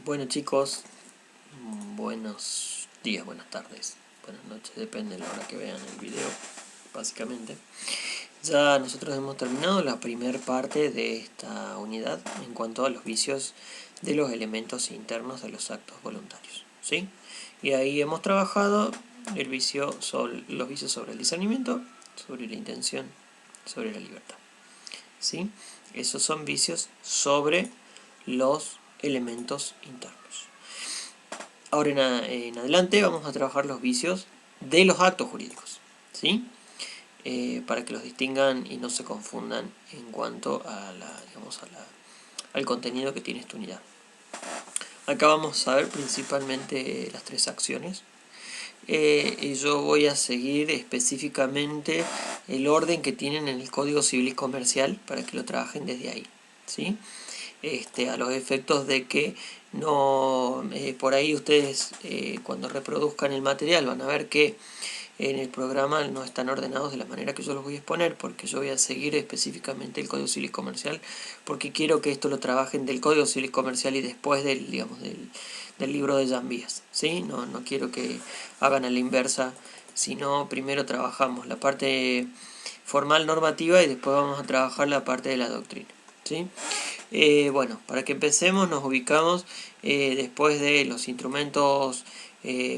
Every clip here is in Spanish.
Bueno chicos, buenos días, buenas tardes, buenas noches, depende de la hora que vean el video, básicamente. Ya nosotros hemos terminado la primera parte de esta unidad en cuanto a los vicios de los elementos internos de los actos voluntarios, ¿sí? Y ahí hemos trabajado los vicios sobre el discernimiento, sobre la intención, sobre la libertad, ¿sí? Esos son vicios sobre los elementos internos. Ahora en adelante vamos a trabajar los vicios de los actos jurídicos, ¿sí? Para que los distingan y no se confundan en cuanto a al contenido que tiene esta unidad. Acá vamos a ver principalmente las tres acciones. Y yo voy a seguir específicamente el orden que tienen en el Código Civil y Comercial para que lo trabajen desde ahí, ¿sí? A los efectos de que no por ahí ustedes cuando reproduzcan el material van a ver que en el programa no están ordenados de la manera que yo los voy a exponer, porque yo voy a seguir específicamente el Código Civil y Comercial, porque quiero que esto lo trabajen del Código Civil y Comercial y después del libro de Jan Vías, ¿sí? No quiero que hagan a la inversa, sino primero trabajamos la parte formal normativa y después vamos a trabajar la parte de la doctrina, ¿sí? Bueno, para que empecemos nos ubicamos después de los instrumentos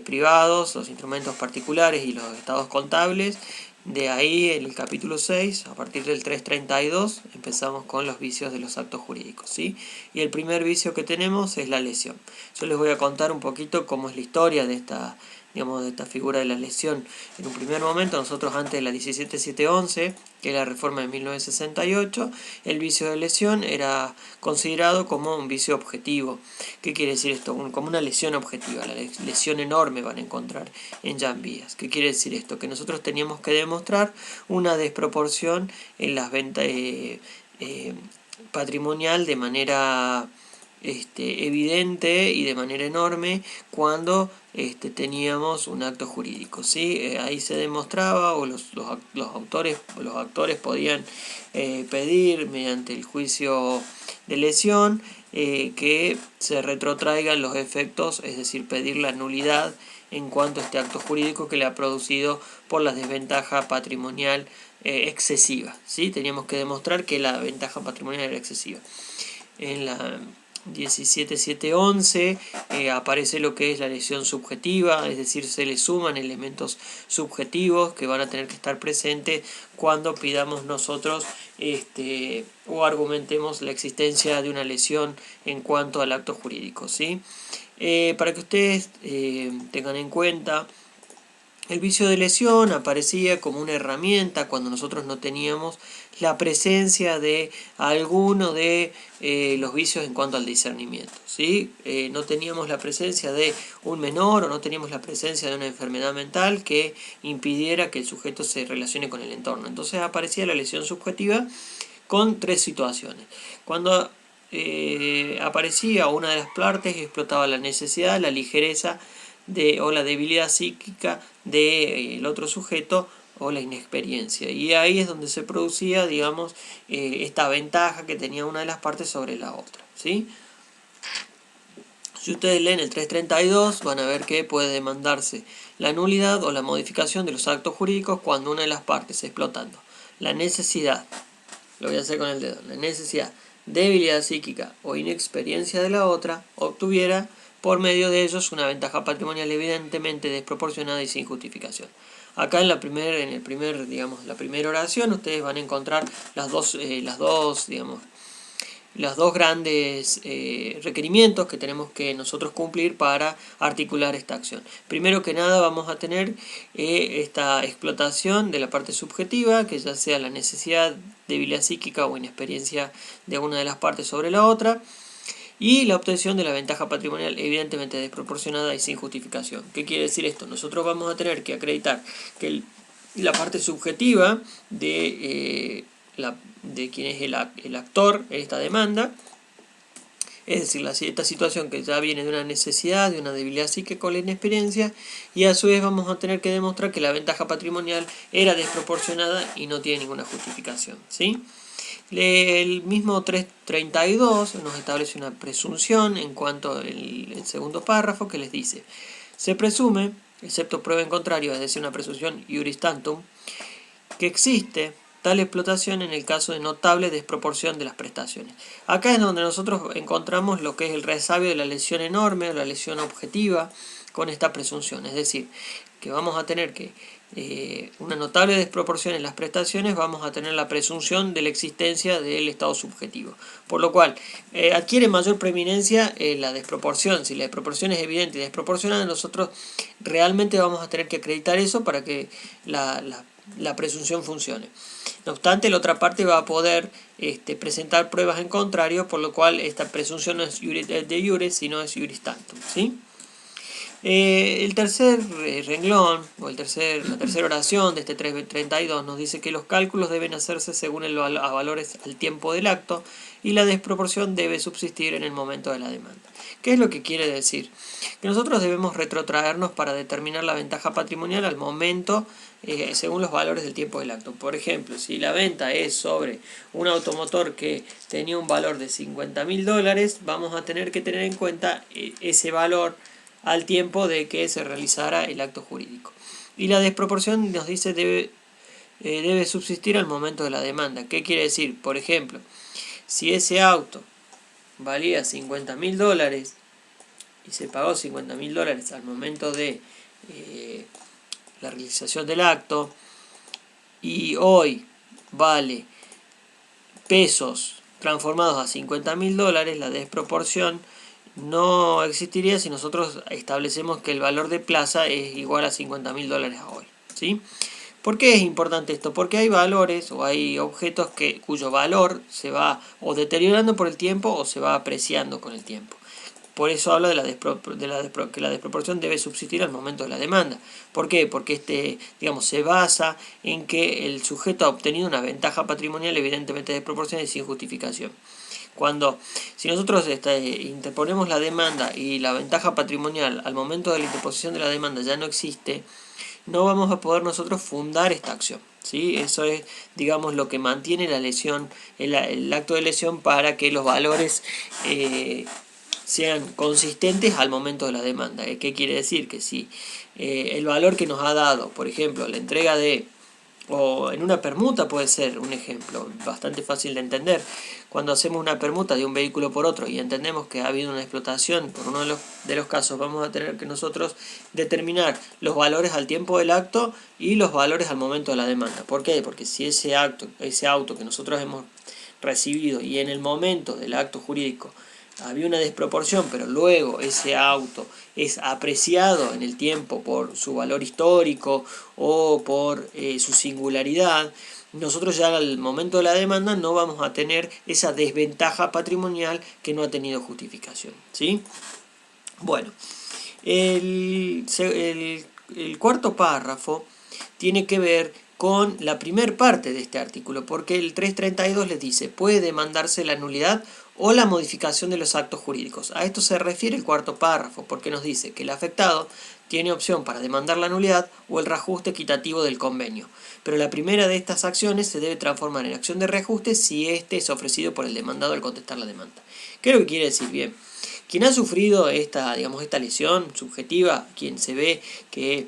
privados, los instrumentos particulares y los estados contables. De ahí en el capítulo 6, a partir del 332, empezamos con los vicios de los actos jurídicos, ¿sí? Y el primer vicio que tenemos es la lesión. Yo les voy a contar un poquito cómo es la historia de esta figura de la lesión. En un primer momento, nosotros antes de la 17711, que es la reforma de 1968, el vicio de lesión era considerado como un vicio objetivo. ¿Qué quiere decir esto? Como una lesión objetiva, la lesión enorme van a encontrar en Jan Vías. ¿Qué quiere decir esto? Que nosotros teníamos que demostrar una desproporción en las ventas patrimonial de manera evidente y de manera enorme cuando teníamos un acto jurídico, ¿sí? Ahí se demostraba, o los actores podían pedir mediante el juicio de lesión que se retrotraigan los efectos, es decir, pedir la nulidad en cuanto a este acto jurídico que le ha producido por la desventaja patrimonial excesiva, ¿sí? Teníamos que demostrar que la ventaja patrimonial era excesiva. En la 17711 aparece lo que es la lesión subjetiva, es decir, se le suman elementos subjetivos que van a tener que estar presentes cuando pidamos nosotros o argumentemos la existencia de una lesión en cuanto al acto jurídico, ¿sí? Para que ustedes tengan en cuenta, el vicio de lesión aparecía como una herramienta cuando nosotros no teníamos la presencia de alguno de los vicios en cuanto al discernimiento, ¿sí? No teníamos la presencia de un menor o no teníamos la presencia de una enfermedad mental que impidiera que el sujeto se relacione con el entorno. Entonces aparecía la lesión subjetiva con tres situaciones. Cuando aparecía una de las partes, explotaba la necesidad, la ligereza o la debilidad psíquica del otro sujeto o la inexperiencia, y ahí es donde se producía, digamos, esta ventaja que tenía una de las partes sobre la otra, ¿sí? Si ustedes leen el 332 van a ver que puede demandarse la nulidad o la modificación de los actos jurídicos cuando una de las partes, explotando la necesidad, lo voy a hacer con el dedo, la necesidad, debilidad psíquica o inexperiencia de la otra, obtuviera por medio de ellos una ventaja patrimonial evidentemente desproporcionada y sin justificación. Acá en la primera oración ustedes van a encontrar los dos grandes requerimientos que tenemos que nosotros cumplir para articular esta acción. Primero que nada vamos a tener esta explotación de la parte subjetiva, que ya sea la necesidad, debilidad psíquica o inexperiencia de una de las partes sobre la otra, y la obtención de la ventaja patrimonial evidentemente desproporcionada y sin justificación. ¿Qué quiere decir esto? Nosotros vamos a tener que acreditar que la parte subjetiva de quien es el actor en esta demanda, es decir, esta situación que ya viene de una necesidad, de una debilidad psíquica con la inexperiencia, y a su vez vamos a tener que demostrar que la ventaja patrimonial era desproporcionada y no tiene ninguna justificación, ¿sí? El mismo 332 nos establece una presunción en cuanto al segundo párrafo que les dice: se presume, excepto prueba en contrario, es decir, una presunción iuris tantum, que existe tal explotación en el caso de notable desproporción de las prestaciones. Acá es donde nosotros encontramos lo que es el resabio de la lesión enorme o la lesión objetiva con esta presunción. Es decir, que vamos a tener que una notable desproporción en las prestaciones, vamos a tener la presunción de la existencia del estado subjetivo. Por lo cual, adquiere mayor preeminencia la desproporción. Si la desproporción es evidente y desproporcionada, nosotros realmente vamos a tener que acreditar eso para que la presunción funcione. No obstante, la otra parte va a poder presentar pruebas en contrario, por lo cual esta presunción no es de iure, sino es iuris tantum, ¿sí? El tercer renglón, o la tercera oración de este 332 nos dice que los cálculos deben hacerse según a valores al tiempo del acto y la desproporción debe subsistir en el momento de la demanda. ¿Qué es lo que quiere decir? Que nosotros debemos retrotraernos para determinar la ventaja patrimonial al momento según los valores del tiempo del acto. Por ejemplo, si la venta es sobre un automotor que tenía un valor de $50.000, vamos a tener que tener en cuenta ese valor al tiempo de que se realizara el acto jurídico. Y la desproporción nos dice debe subsistir al momento de la demanda. ¿Qué quiere decir? Por ejemplo, si ese auto valía $50.000 y se pagó $50.000 al momento de la realización del acto, y hoy vale pesos transformados a $50.000, la desproporción no existiría si nosotros establecemos que el valor de plaza es igual a $50.000 a hoy, ¿sí? ¿Por qué es importante esto? Porque hay valores o hay objetos cuyo valor se va o deteriorando por el tiempo o se va apreciando con el tiempo. Por eso habla de que la desproporción debe subsistir al momento de la demanda. ¿Por qué? Porque se basa en que el sujeto ha obtenido una ventaja patrimonial evidentemente desproporcionada y sin justificación. Si nosotros interponemos la demanda y la ventaja patrimonial al momento de la interposición de la demanda ya no existe, no vamos a poder nosotros fundar esta acción, ¿sí? Eso es, lo que mantiene la lesión, el acto de lesión, para que los valores sean consistentes al momento de la demanda. ¿Qué quiere decir? Que si el valor que nos ha dado, por ejemplo, la entrega o en una permuta puede ser un ejemplo bastante fácil de entender. Cuando hacemos una permuta de un vehículo por otro y entendemos que ha habido una explotación, por uno de los casos vamos a tener que nosotros determinar los valores al tiempo del acto y los valores al momento de la demanda. ¿Por qué? Porque si ese auto que nosotros hemos recibido y en el momento del acto jurídico había una desproporción, pero luego ese auto es apreciado en el tiempo por su valor histórico o por su singularidad, nosotros ya al momento de la demanda no vamos a tener esa desventaja patrimonial que no ha tenido justificación, ¿sí? Bueno, el cuarto párrafo tiene que ver con la primer parte de este artículo, porque el 332 les dice: puede demandarse la nulidad o la modificación de los actos jurídicos. A esto se refiere el cuarto párrafo, porque nos dice que el afectado tiene opción para demandar la nulidad o el reajuste equitativo del convenio, pero la primera de estas acciones se debe transformar en acción de reajuste si éste es ofrecido por el demandado al contestar la demanda. ¿Qué es lo que quiere decir? Bien, quien ha sufrido esta lesión subjetiva, quien se ve que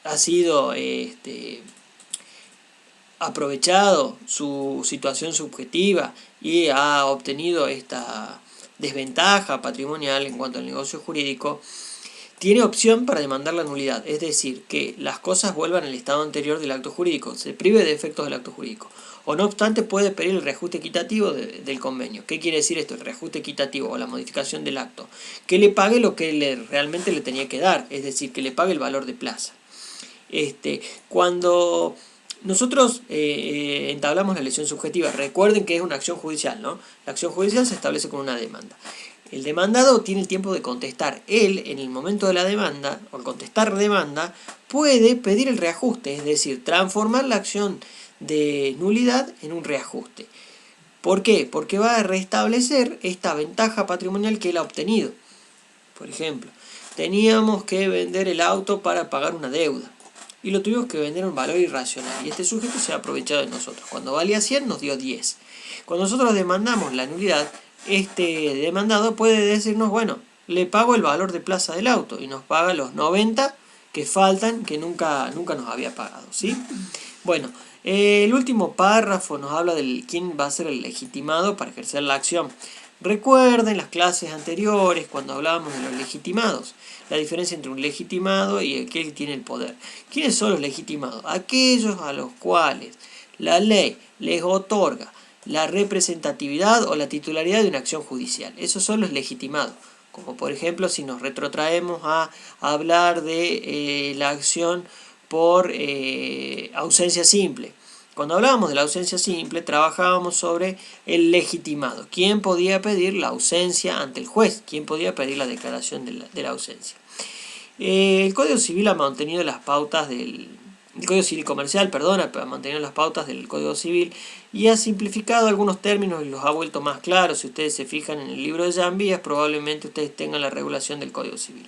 ha sido aprovechado su situación subjetiva y ha obtenido esta desventaja patrimonial en cuanto al negocio jurídico, tiene opción para demandar la nulidad, es decir, que las cosas vuelvan al estado anterior del acto jurídico, se prive de efectos del acto jurídico. O no obstante, puede pedir el reajuste equitativo del convenio. ¿Qué quiere decir esto? El reajuste equitativo o la modificación del acto. Que le pague lo que realmente le tenía que dar, es decir, que le pague el valor de plaza. Cuando nosotros entablamos la lesión subjetiva, recuerden que es una acción judicial, ¿no? La acción judicial se establece con una demanda. El demandado tiene el tiempo de contestar. Él, en el momento de la demanda, o al contestar demanda, puede pedir el reajuste, es decir, transformar la acción de nulidad en un reajuste. ¿Por qué? Porque va a restablecer esta ventaja patrimonial que él ha obtenido. Por ejemplo, teníamos que vender el auto para pagar una deuda. y lo tuvimos que vender a un valor irracional. Y este sujeto se ha aprovechado de nosotros. Cuando valía 100 nos dio 10. Cuando nosotros demandamos la nulidad, este demandado puede decirnos, bueno, le pago el valor de plaza del auto y nos paga los 90 que faltan, que nunca nos había pagado, ¿sí? Bueno, el último párrafo nos habla de quién va a ser el legitimado para ejercer la acción. Recuerden las clases anteriores cuando hablábamos de los legitimados, la diferencia entre un legitimado y aquel que tiene el poder. ¿Quiénes son los legitimados? Aquellos a los cuales la ley les otorga la representatividad o la titularidad de una acción judicial. Esos son los legitimados. Como por ejemplo si nos retrotraemos a hablar de la acción por ausencia simple. Cuando hablábamos de la ausencia simple, trabajábamos sobre el legitimado. ¿Quién podía pedir la ausencia ante el juez? ¿Quién podía pedir la declaración de la ausencia? El Código Civil ha mantenido las pautas del... El Código Civil Comercial, perdón, ha mantenido las pautas del Código Civil y ha simplificado algunos términos y los ha vuelto más claros. Si ustedes se fijan en el libro de Janvías, probablemente ustedes tengan la regulación del Código Civil.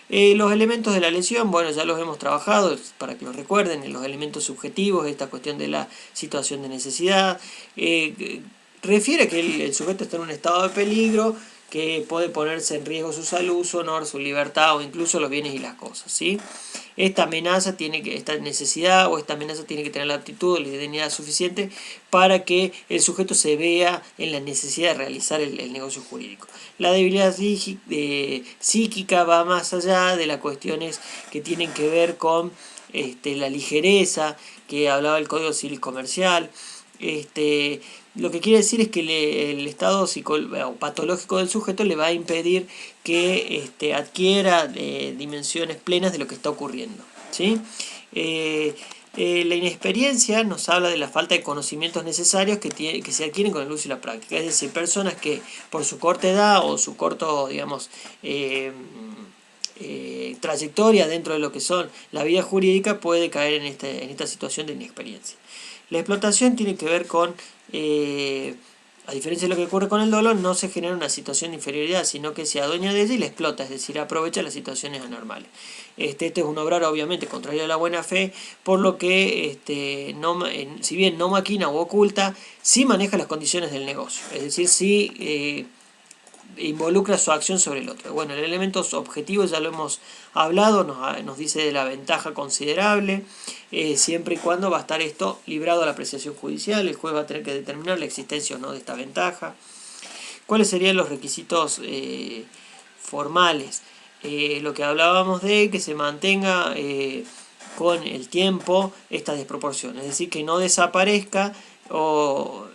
Los elementos de la lesión, bueno, ya los hemos trabajado para que los recuerden, los elementos subjetivos, esta cuestión de la situación de necesidad, refiere que el sujeto está en un estado de peligro, que puede ponerse en riesgo su salud, su honor, su libertad o incluso los bienes y las cosas, ¿sí? Esta necesidad o esta amenaza tiene que tener la aptitud o la idoneidad suficiente para que el sujeto se vea en la necesidad de realizar el negocio jurídico. La debilidad psíquica va más allá de las cuestiones que tienen que ver con la ligereza que hablaba el Código Civil Comercial. Lo que quiere decir es que el estado patológico del sujeto le va a impedir que adquiera dimensiones plenas de lo que está ocurriendo, ¿sí? La inexperiencia nos habla de la falta de conocimientos necesarios que se adquieren con el uso y la práctica. Es decir, personas que por su corta edad o su corto, digamos, trayectoria dentro de lo que son la vida jurídica puede caer en esta situación de inexperiencia. La explotación tiene que ver con, a diferencia de lo que ocurre con el dolo, no se genera una situación de inferioridad, sino que se adueña de ella y la explota, es decir, aprovecha las situaciones anormales. Este es un obrar obviamente contrario a la buena fe, por lo que si bien no maquina o oculta, sí maneja las condiciones del negocio, es decir, sí involucra su acción sobre el otro. Bueno, el elemento objetivo ya lo hemos hablado, nos dice de la ventaja considerable, siempre y cuando va a estar esto librado a la apreciación judicial, el juez va a tener que determinar la existencia o no de esta ventaja. ¿Cuáles serían los requisitos formales? Lo que hablábamos de que se mantenga con el tiempo esta desproporción, es decir, que no desaparezca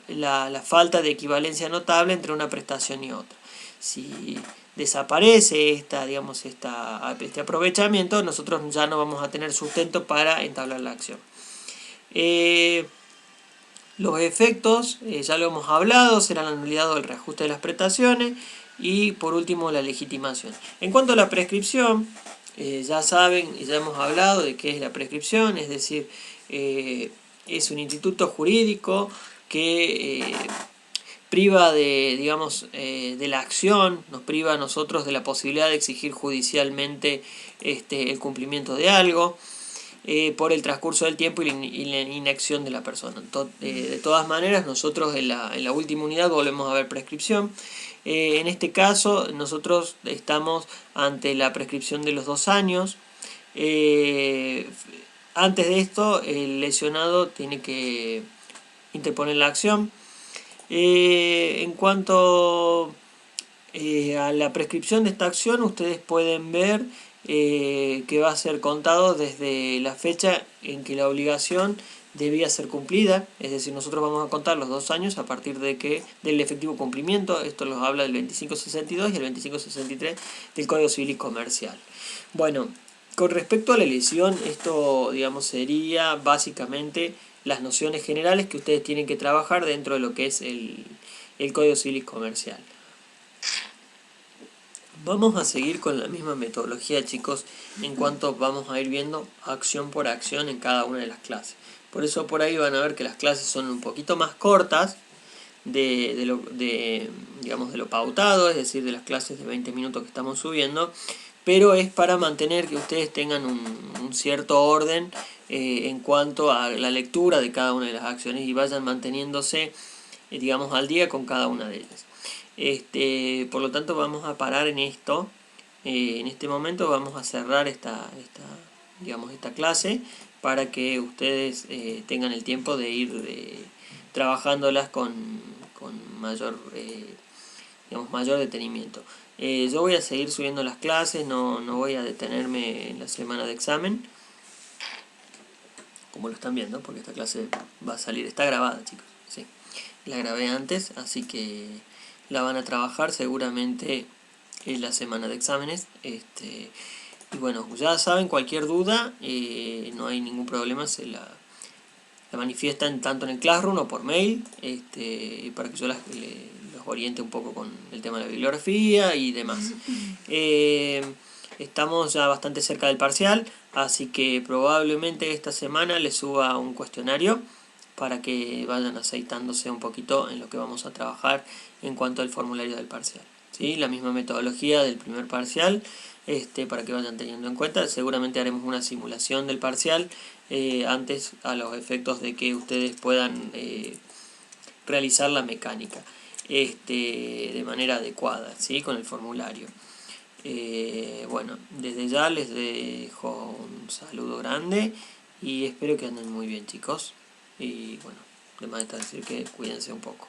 la falta de equivalencia notable entre una prestación y otra. Si desaparece este aprovechamiento, nosotros ya no vamos a tener sustento para entablar la acción. Los efectos, ya lo hemos hablado, serán la nulidad o el reajuste de las prestaciones y por último la legitimación. En cuanto a la prescripción, ya saben y ya hemos hablado de qué es la prescripción, es decir, es un instituto jurídico que priva de la acción, nos priva a nosotros de la posibilidad de exigir judicialmente el cumplimiento de algo por el transcurso del tiempo y la inacción de la persona. De todas maneras, nosotros en la última unidad volvemos a ver prescripción. En este caso, nosotros estamos ante la prescripción de los 2 años. Antes de esto, el lesionado tiene que interponer la acción. En cuanto a la prescripción de esta acción, ustedes pueden ver que va a ser contado desde la fecha en que la obligación debía ser cumplida, es decir, nosotros vamos a contar los 2 años a partir del efectivo cumplimiento. Esto nos habla del 2562 y el 2563 del Código Civil y Comercial. Bueno, con respecto a la lesión, esto sería básicamente las nociones generales que ustedes tienen que trabajar dentro de lo que es el Código Civil y Comercial. Vamos a seguir con la misma metodología, chicos, en cuanto vamos a ir viendo acción por acción en cada una de las clases. Por eso por ahí van a ver que las clases son un poquito más cortas de lo pautado, es decir, de las clases de 20 minutos que estamos subiendo, pero es para mantener que ustedes tengan un cierto orden en cuanto a la lectura de cada una de las acciones y vayan manteniéndose, digamos, al día con cada una de ellas. Por lo tanto, vamos a parar en esto. En este momento vamos a cerrar esta clase para que ustedes tengan el tiempo de ir trabajándolas con mayor, mayor detenimiento. Yo voy a seguir subiendo las clases, no voy a detenerme en la semana de examen, como lo están viendo, porque esta clase va a salir, está grabada, chicos, sí, la grabé antes, así que la van a trabajar seguramente en la semana de exámenes. Y bueno, ya saben, cualquier duda, no hay ningún problema, se la manifiestan tanto en el Classroom o por mail, para que yo los oriente un poco con el tema de la bibliografía y demás. Estamos ya bastante cerca del parcial, así que probablemente esta semana les suba un cuestionario para que vayan aceitándose un poquito en lo que vamos a trabajar en cuanto al formulario del parcial, ¿sí? La misma metodología del primer parcial, para que vayan teniendo en cuenta. Seguramente haremos una simulación del parcial antes, a los efectos de que ustedes puedan realizar la mecánica de manera adecuada, ¿sí? Con el formulario. Bueno, desde ya les dejo un saludo grande y espero que anden muy bien, chicos. Y bueno, además de decir que cuídense un poco.